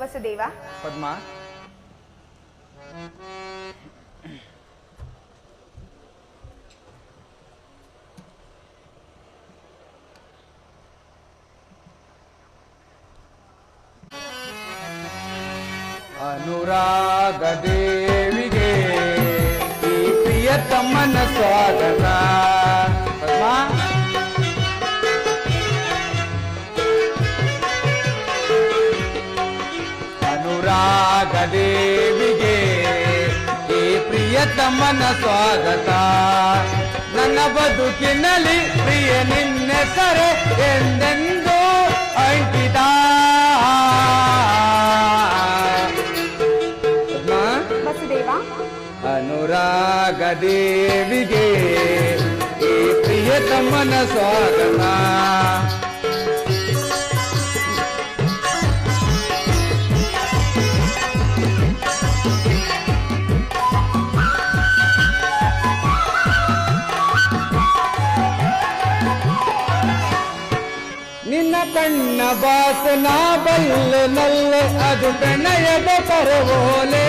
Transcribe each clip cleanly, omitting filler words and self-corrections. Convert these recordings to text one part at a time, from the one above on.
ವಸುದೇವ, ಪದ್ಮ, ಅನುರಾಗ ದೇವಿಗೆ ಈ ಪ್ರಿಯತಮ್ಮನ ಸ್ವಾಗತ. ಪದ್ಮ, ಅನುರಾಗ ದೇವಿಗೆ ಈ ಪ್ರಿಯತಮ್ಮನ ಸ್ವಾಗತ. ನನ್ನ ಬದುಕಿನಲ್ಲಿ ಪ್ರಿಯ ನಿನ್ನೆಸರೆ ಎಂದೆಂದೂ ಅಂಕಿತ. ವಸುದೇವ, ಅನುರಾಗ ದೇವಿಗೆ ಈ ಪ್ರಿಯತಮ್ಮನ ಸ್ವಾಗತ. ನಿನ್ನ ಕಣ್ಣ ಬಾಸನ ಬಲ್ಲೆ ನಲ್ಲೆ ಅದು ಪ್ರಣಯದ ಕರವೋಲೆ.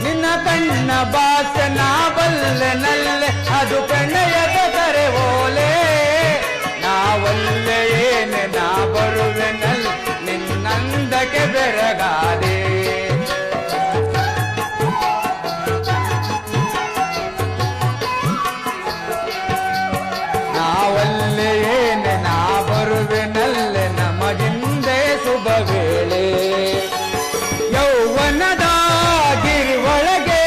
ನಿನ್ನ ಕಣ್ಣ ಬಾಸನ ಬಲ್ಲೆ ನಲ್ಲೆ ಅದು ಪ್ರಣಯದ ಕರವೋಲೆ. ನಾವಲ್ಲೆ ಏನೆ ನಾ ಬರುವೆನಲ್ ನಿನ್ನಂದಕ್ಕೆ ಬೆರಗಾದೆ. ನಾವಲ್ಲೆ ಏನೆ ನಾ ಬರುವೆನಲ್ಲೆ ನಮಗಿಂದೆ ಶುಭ ವೇಳೆ. ಯೌವನದ ಗಿರಿವೊಳಗೆ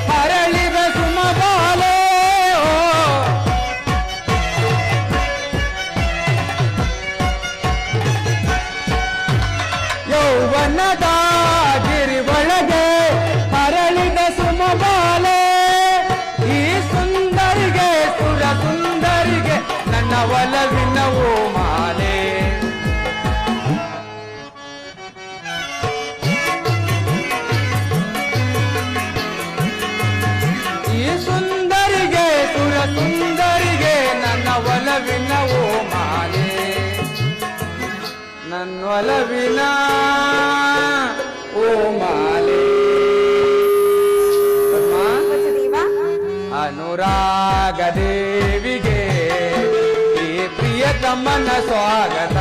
ಹರಳಿದ ಸುಮಬಾಲೆ. ಯೌವನದ ಗಿರಿವೊಳಗೆ ಹರಳಿದ ಸುಮಬಾಲೆ. ಈ ಸುಂದರಿಗೆ ಸುರ ಸುಂದರಿಗೆ ನನ್ನ ಒಲವಿನ ಮಾಲೆ. ಈ ಸುಂದರಿಗೆ ಸುರ ಸುಂದರಿಗೆ ನನ್ನ ಒಲವಿನ ಮಾಲೆ. ನನ್ನ ಒಲವಿನ ಮಾಲೆ. ವಸುದೇವ, ಅನುರಾಗ ದೇವಿಗೆ ಈ ಪ್ರಿಯತಮ್ಮನ ಸ್ವಾಗತ.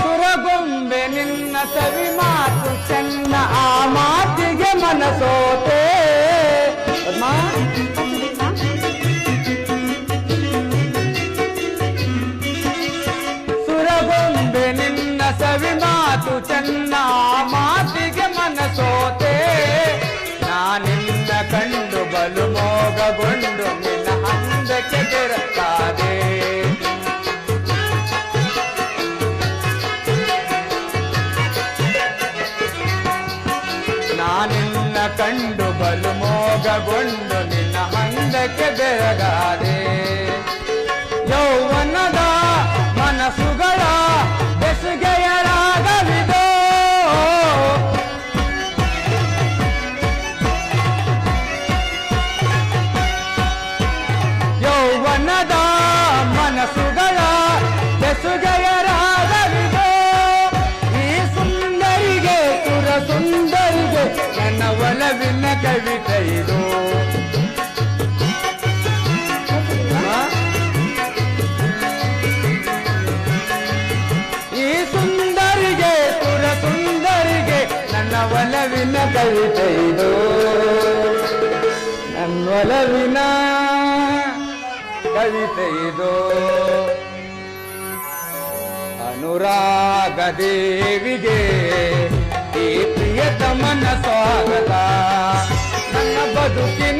ಸುರಗೊಂಬೆ ನಿನ್ನ ಸವಿ ಮಾತು ಚೆನ್ನ, ಆ ಮಾತಿಗೆ ಮನಸೋತೆ. ಪದ್ಮ, ಸುರಗೊಂಬೆ ನಿನ್ನ ಸವಿ ಮಾತು ಚೆನ್ನ, ಆ ಮಾತಿಗೆ ಮನಸೋತೆ. ನಾನಿನ್ನ ಕಂಡು ಬಲು ಮೋಗಗೊಂಡು ನಿನ್ನ ಹಂದಕ್ಕೆ ಬೆರತಾದೆ. ನಾನಿನ್ನ ಕಂಡು ಬಲು ಮೋಗಗೊಂಡು ನಿನ್ನ ಹಂದಕ್ಕೆ ಬೆರಗಾದೆ. ಯೌವನದ ಮನಸ್ಸುಗಳ ಬೆಸುಗೆಯ ರಾಗವಿದೋ. ಯೌವನದ ಮನಸ್ಸುಗಳ ಬೆಸುಗೆಯ ರಾಗವಿದೋ. ಈ ಸುಂದರಿಗೆ ಸುರ ಸುಂದರಿಗೆ ನನ್ನ ಒಲವಿನ ಕವಿತೆ ಇದು. ಈ ಸುಂದರಿಗೆ ಸುರ ಸುಂದರಿಗೆ ನನ್ನ ಒಲವಿನ ಕವಿತೆ ಇದು. ನನ್ನ ಒಲವಿನ ಕವಿತೆ ಇದು. ಅನುರಾಗ ದೇವಿಗೆ ಈ ಪ್ರಿಯತಮನ ಸ್ವಾಗತ. ನನ್ನ ಬದುಕಿನ